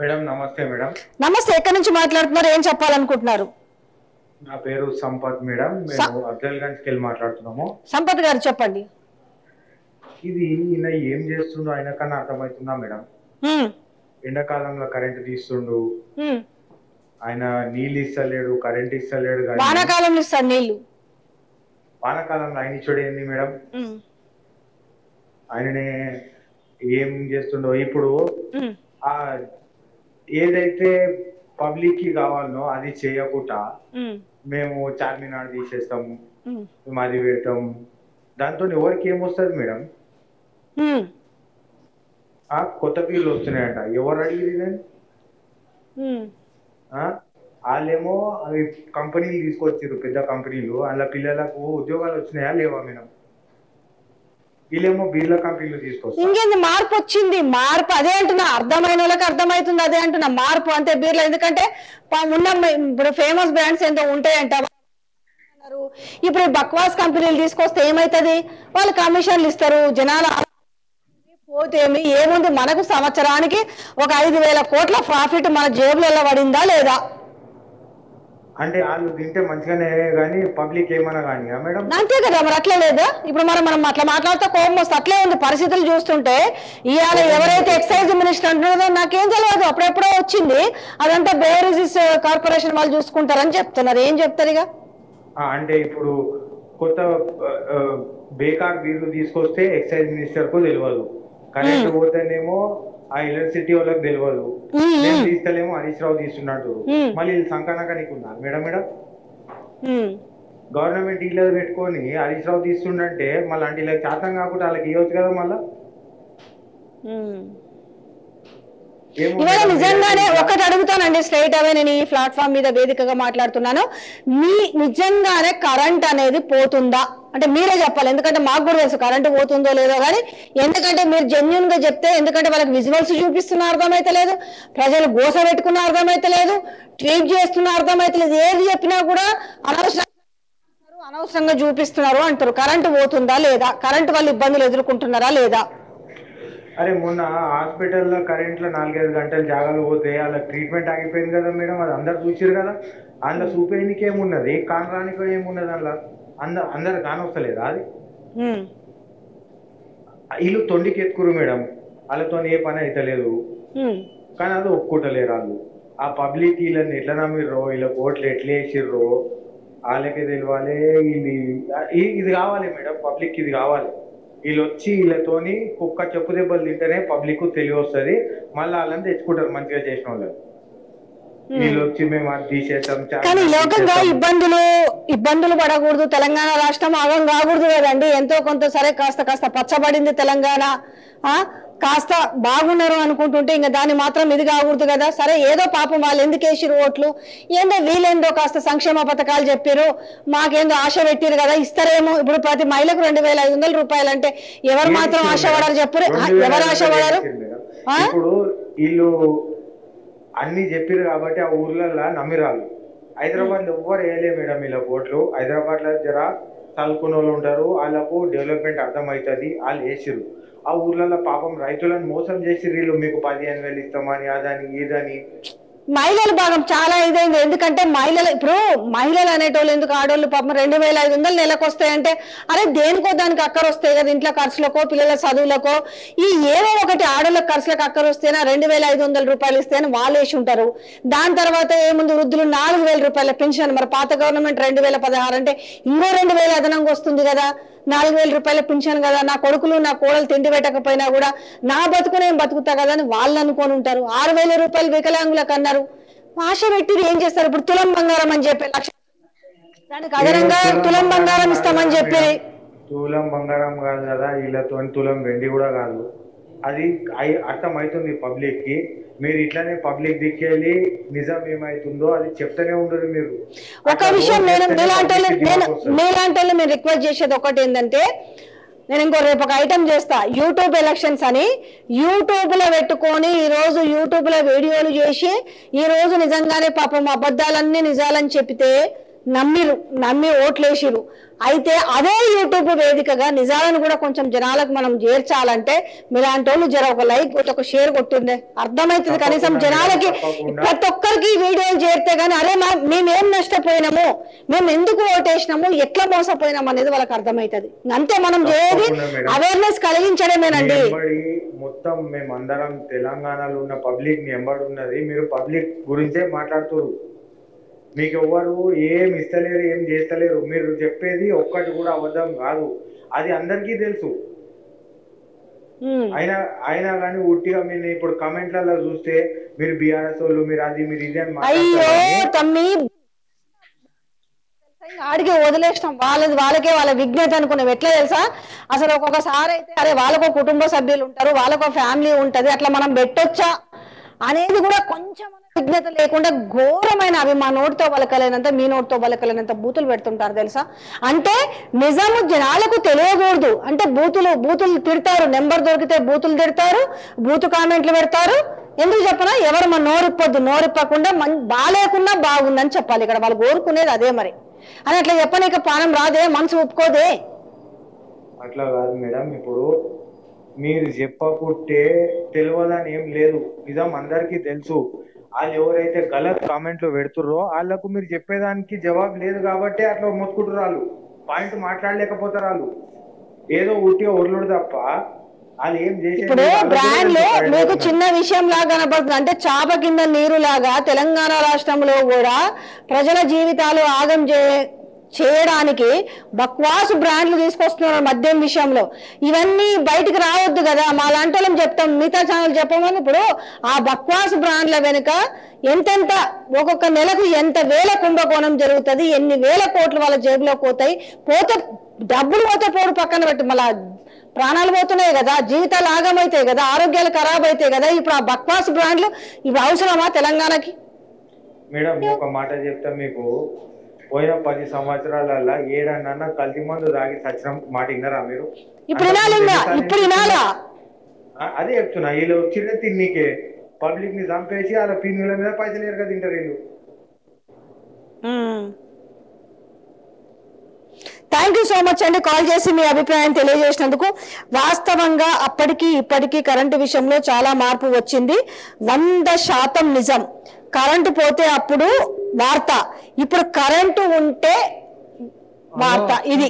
Madam నమస్తే madam. నమస్తే. ఎక్కడి నుంచి మాట్లాడుతున్నారు? ఏం చెప్పాలనుకుంటున్నారు? నా పేరు సంపత్ మేడం. మేము అఫ్జల్గంజ్కి వెళ్ళి మాట్లాడుతున్నాము. సంపత్ గారు చెప్పండి. ఇది ఈయన ఏం చేస్తుండో ఆయన కన్నా అర్థమవుతుందా మేడం? ఎండాకాలంలో కరెంట్ తీస్తుండు, ఆయన నీళ్ళు ఇస్తలేడు, కరెంట్ ఇస్తలేడు. వానాకాలంలో ఇస్తాడు నీళ్లు. వానాకాలంలో ఆయన ఇచ్చాడు ఏంది మేడం? ఆయననే ఏం చేస్తుండో ఇప్పుడు ఆ ఏదైతే పబ్లిక్ కి కావాలనో అది చేయకుండా మేము చార్మినార్ తీసేస్తాము, మేము అది పెడతాం, దాంతో ఎవరికి ఏమొస్తుంది మేడం? కొత్త పిల్లలు వస్తున్నాయంట, ఎవరు అడిగింది? వాళ్ళేమో అవి కంపెనీలు తీసుకొచ్చారు, పెద్ద కంపెనీలు. వాళ్ళ పిల్లలకు ఉద్యోగాలు వచ్చినాయా లేవా మేడం? వీళ్ళేమో బీర్ల కంపెనీలు తీసుకొస్తారు. ఇంకేంది మార్పు వచ్చింది? మార్పు అదే అంటున్నా, అర్థమైన వాళ్ళకి అర్థమవుతుంది. అదే అంటున్నా, మార్పు అంతే బీర్లు. ఎందుకంటే ఉన్న ఇప్పుడు ఫేమస్ బ్రాండ్స్ ఎంతో ఉంటాయంట. ఇప్పుడు బక్వాస్ కంపెనీలు తీసుకొస్తే ఏమైతుంది? వాళ్ళు కమిషన్లు ఇస్తారు, జనాలు పోతేమి ఏముంది? మనకు సంవత్సరానికి ఒక 5,000 కోట్ల ప్రాఫిట్ మన జేబులలో పడిందా లేదా? అంటే వాళ్ళు తింటే మంచిగానే కానీ పబ్లిక్ ఏమన్నా కానీ మేడం? అంతే కదా మరి. అట్లా లేదా? ఇప్పుడు మనం అట్లా మాట్లాడితే కోపం వస్తుంది. అట్లే ఉంది పరిస్థితులు చూస్తుంటే. ఇవాళ ఎవరైతే ఎక్సైజ్ మినిస్టర్ అంటున్నారో నాకేం తెలియదు, అప్పుడెప్పుడో వచ్చింది, అదంతా బేవరేజెస్ కార్పొరేషన్ వాళ్ళు చూసుకుంటారని చెప్తున్నారు. ఏం చెప్తారు ఇక? అంటే ఇప్పుడు కొత్త బేకార్ బీర్లు తీసుకొస్తే ఎక్సైజ్ మినిస్టర్ కు తెలియదు, కరెంట్ పోతేనేమో ఆ ఎలక్ట్రిసిటీ వాళ్ళకి తెలియదు, తీస్తలేమో హరీష్ రావు తీస్తున్నట్టు. మళ్ళీ సంకనక నీకున్నారు మేడం. గవర్నమెంట్ డీలర్ పెట్టుకొని హరీష్ రావు తీస్తుండంటే మళ్ళీ అంటే ఇలా శాతం కాకుండా వాళ్ళకి ఇవ్వచ్చు కదా మళ్ళా. ఇవాళ నిజంగానే ఒకటి అడుగుతానండి స్ట్రైట్ అవే, నేను ఈ ప్లాట్ఫామ్ మీద వేదికగా మాట్లాడుతున్నాను. నిజంగానే కరెంట్ అనేది పోతుందా అంటే మీరే చెప్పాలి. ఎందుకంటే మాకు కూడా తెలుసు కరెంట్ పోతుందో లేదో, కానీ ఎందుకంటే మీరు జెన్యున్ గా చెప్తే, ఎందుకంటే వాళ్ళకి విజువల్స్ చూపిస్తున్న అర్థమైతే లేదు, ప్రజలు గోస పెట్టుకున్న అర్థమైతే లేదు, ట్వీట్ చేస్తున్న అర్థమైతే లేదు. ఏది చెప్పినా కూడా అనవసరంగా చూపిస్తున్నారు అంటారు. కరెంట్ పోతుందా లేదా? కరెంట్ వల్ల ఇబ్బందులు ఎదుర్కొంటున్నారా లేదా? అరే మొన్న హాస్పిటల్లో కరెంట్లో 4-5 గంటలు జాగాలు పోతే అలా ట్రీట్మెంట్ ఆగిపోయింది కదా మేడం. అది అందరు చూసారు కదా. అందులో చూపేయడానికి ఏమున్నది, కానరానికి ఏమున్నది? అందులో అందరు కానొస్తలేదా? అది వీళ్ళు తొండికి ఎత్తుకురు మేడం, వాళ్ళతో ఏ పని అయితే లేదు. కానీ అది ఒప్పుకుంటలేరు వాళ్ళు. ఆ పబ్లిక్ వీళ్ళని ఎట్లా నమ్మిర్రో, వీళ్ళ ఓట్లు ఎట్లా వేసిర్రో వాళ్ళకే తెలియాలి. ఇది కావాలి మేడం, పబ్లిక్ ఇది కావాలి. వీళ్ళు వచ్చి వీళ్ళతోని కుక్క చెప్పు దెబ్బలు తింటేనే పబ్లిక్ తెలివి వస్తుంది. మళ్ళీ వాళ్ళని తెచ్చుకుంటారు మంచిగా చేసిన వాళ్ళు. వీళ్ళు వచ్చి మేము అది తీసేస్తాం. కానీ లోకంగా ఇబ్బందులు పడకూడదు, తెలంగాణ రాష్ట్రం ఆగం కాకూడదు కదండి. ఎంతో కొంత సరే కాస్త పచ్చబడింది తెలంగాణ, కాస్త బాగున్నారు అనుకుంటుంటే ఇంకా దాన్ని మాత్రం ఇది కాకూడదు కదా. సరే ఏదో పాపం వాళ్ళు ఎందుకు వేసిరు ఓట్లు, ఏందో వీళ్ళేందో కాస్త సంక్షేమ పథకాలు చెప్పారు, మాకేందో ఆశ పెట్టిరు కదా, ఇస్తారేమో. ఇప్పుడు ప్రతి మహిళకు 2,500 రూపాయలు అంటే ఎవరు మాత్రం ఆశపడారు చెప్పరు? ఎవరు ఆశపడారు? ఇప్పుడు వీళ్ళు అన్ని చెప్పారు కాబట్టి ఆ ఊర్లలో నమ్మిరాళ్ళు. హైదరాబాద్ లో ఎవ్వరు వేయలే మేడం వీళ్ళ ఓట్లు. హైదరాబాద్ లో జర చదువుకున్న వాళ్ళు ఉంటారు, వాళ్ళకు డెవలప్మెంట్ అర్థమవుతుంది, వాళ్ళు వేసిరు. ఆ ఊర్లలో పాపం రైతులను మోసం చేసి వీళ్ళు మీకు 15,000 ఇస్తామని అదని ఇదని. మహిళల భాగం చాలా ఇదైంది. ఎందుకంటే మహిళలు అనేటోళ్ళు ఎందుకు, ఆడోళ్ళు పాపం 2,500 నెలకు వస్తాయంటే అరే దేనికో దానికి అక్కర వస్తాయి కదా, ఇంట్లో ఖర్చులకో పిల్లల చదువులకో ఈ ఏదో ఒకటి ఆడోళ్ళ ఖర్చులకు అక్కర వస్తేనా 2,500 రూపాయలు ఇస్తేనే వాళ్ళు వేసి ఉంటారు. దాని తర్వాత ఏముంది, వృద్ధులు 4,000 రూపాయల పెన్షన్. మరి పాత గవర్నమెంట్ 2016 అంటే ఇంకో 2,000 అదనంగా వస్తుంది కదా, 4,000 రూపాయల పింఛన్ కదా. నా కొడుకులు నా కోడలు తిండి పెట్టకపోయినా కూడా నా బతుకు నేను బతుకుతా కదా అని వాళ్ళు అనుకొని ఉంటారు. 6,000 రూపాయలు వికలాంగులకు అన్నారు, ఆశ పెట్టి ఏం చేస్తారు? ఇప్పుడు తులం బంగారం అని చెప్పి దానికి అదనంగా తులం బంగారం ఇస్తామని చెప్పి. తులం బంగారం కాదు కదా, వీళ్ళతో తులం వెండి కూడా కాదు. అది అర్థమవుతుంది పబ్లిక్ కి. మీరు ఇట్లానే పబ్లిక్ దిక్కెళ్ళి నిజం ఏమైతుందో అది చెప్తూనే ఉండరు మీరు. ఒక విషయం మీలాంటి నేను రిక్వెస్ట్ చేసేది ఒకటి ఏంటంటే, నేను ఇంకో రేపు ఒక ఐటమ్ చేస్తా, యూట్యూబ్ ఎలక్షన్స్ అని. యూట్యూబ్ లో పెట్టుకొని ఈ రోజు యూట్యూబ్ లో వీడియోలు చేసి ఈ రోజు నిజంగానే పాపం అబద్ధాలన్నీ నిజాలని చెప్తే నమ్మి ఓట్లేసిరు. అయితే అదే యూట్యూబ్ వేదికగా నిజాలను కూడా కొంచెం జనాలకు మనం చేర్చాలంటే మీలాంటి వాళ్ళు జర ఒక లైక్ ఒక షేర్ కొట్టిందే అర్థమవుతుంది. కనీసం జనాలకి ప్రతి ఒక్కరికి వీడియోలు చేరితే గానీ అరే మేమేం నష్టపోయినాము, మేము ఎందుకు ఓటేసినాము, ఎట్లా మోసపోయినాము అనేది వాళ్ళకి అర్థమవుతుంది. అంతే మనం చేయాలి, అవేర్నెస్ కలిగించడమేనండి. మొత్తం మేమందరం తెలంగాణలో ఉన్న పబ్లిక్ ఎంబడి ఉన్నది, మీరు పబ్లిక్ గురించే మాట్లాడుతున్నారు. మీకు ఎవరు ఏం ఇస్తలేరు, ఏం చేస్తలేరు. మీరు చెప్పేది ఒక్కటి కూడా అబద్ధం కాదు, అది అందరికీ తెలుసు. అయినా కానీ ఉట్టిగా మీరు ఇప్పుడు కామెంట్లలో చూస్తే మీరు బీఆర్ఎస్ వాళ్ళు, మీరు అది మీరు ఇది అని ఆడికి వదిలేసినాం. వాళ్ళకే వాళ్ళ విజ్ఞత అనుకున్నాం. ఎట్లా తెలుసా, అసలు ఒక్కొక్కసారి అయితే అరే వాళ్ళకో కుటుంబ సభ్యులు ఉంటారు, వాళ్ళకో ఫ్యామిలీ ఉంటది, అట్లా మనం పెట్టొచ్చా అనేది కూడా కొంచెం విజ్ఞత లేకుండా ఘోరమైన అవి మా నోటితో పలకలేనంత మీ నోటితో పలకలేనంత బూతులు పెడుతుంటారు తెలుసా. అంటే నిజము జనాలకు తెలియకూడదు అంటే బూతులు తిడతారు, నెంబర్ దొరికితే బూతులు తిడతారు, బూతు కామెంట్లు పెడతారు. ఎందుకు చెప్పనా, ఎవరు మన నోరిప్పకుండా బాగాలేకున్నా బాగుందని చెప్పాలి. ఇక్కడ వాళ్ళు కోరుకునేది అదే మరి అని అట్లా చెప్పనీక పానం రాదే, మనసు ఒప్పుకోదే. అట్లా కాదు మేడం, ఇప్పుడు మీరు చెప్పకుంటే తెలియదని ఏం లేదు, నిజం అందరికీ తెలుసు. వాళ్ళు ఎవరైతే గలత్ కామెంట్లు పెడుతుర్రో వాళ్ళకు మీరు చెప్పేదానికి జవాబు లేదు కాబట్టి అట్లా మొత్తుకుంటారు. వాళ్ళు పాయింట్ మాట్లాడలేకపోతారు, వాళ్ళు ఏదో ఉట్టిగా ఒర్లుడు తప్ప వాళ్ళు ఏం చేసి. ఇప్పుడు బ్రాండ్ లో మీకు చిన్న విషయం లాగా కనపడుతుంది అంటే చాప కింద నీరు లాగా తెలంగాణ రాష్ట్రంలో కూడా ప్రజల జీవితాలు ఆగం చేయడానికి బక్వాసు బ్రాండ్లు తీసుకొస్తున్నారు మద్యం విషయంలో. ఇవన్నీ బయటకు రావద్దు కదా, మా లాంటి వాళ్ళని చెప్తాం, మిగతా ఛానల్ చెప్పమని. ఇప్పుడు ఆ బక్వాసు బ్రాండ్ల వెనుక ఎంతెంత ఒక్కొక్క నెలకు ఎంత వేల కుంభకోణం జరుగుతుంది, ఎన్ని వేల కోట్లు వాళ్ళ జేబులో పోతే డబ్బులు పోతే పోడు పక్కన పెట్టి మళ్ళా ప్రాణాలు పోతున్నాయి కదా, జీవితాలు ఆగమవుతాయి కదా, ఆరోగ్యాలు ఖరాబ్ అవుతాయి కదా. ఇప్పుడు ఆ బక్వాస్ బ్రాండ్లు ఇప్పుడు అవసరమా తెలంగాణకి? మేడం ఒక మాట చెప్తా మీకు, పోయిన 10 సంవత్సరాలలో ఏడన్నా కల్తీ మందు తాగి సచ్చిన మాట విన్నారా మీరు? ఇప్పుడు అదే చెప్తున్నా, వీళ్ళు వచ్చిన తిన్నీకే పబ్లిక్ ని చంపేసి వాళ్ళ పిన్నుల మీద పైసలు ఎరగా తింటారు వీళ్ళు. థ్యాంక్ యూ సో మచ్ అండి కాల్ చేసి మీ అభిప్రాయం తెలియజేసినందుకు. వాస్తవంగా అప్పటికి ఇప్పటికీ కరెంటు విషయంలో చాలా మార్పు వచ్చింది. 100% నిజం. కరెంటు పోతే అప్పుడు వార్త, ఇప్పుడు కరెంటు ఉంటే వార్త. ఇది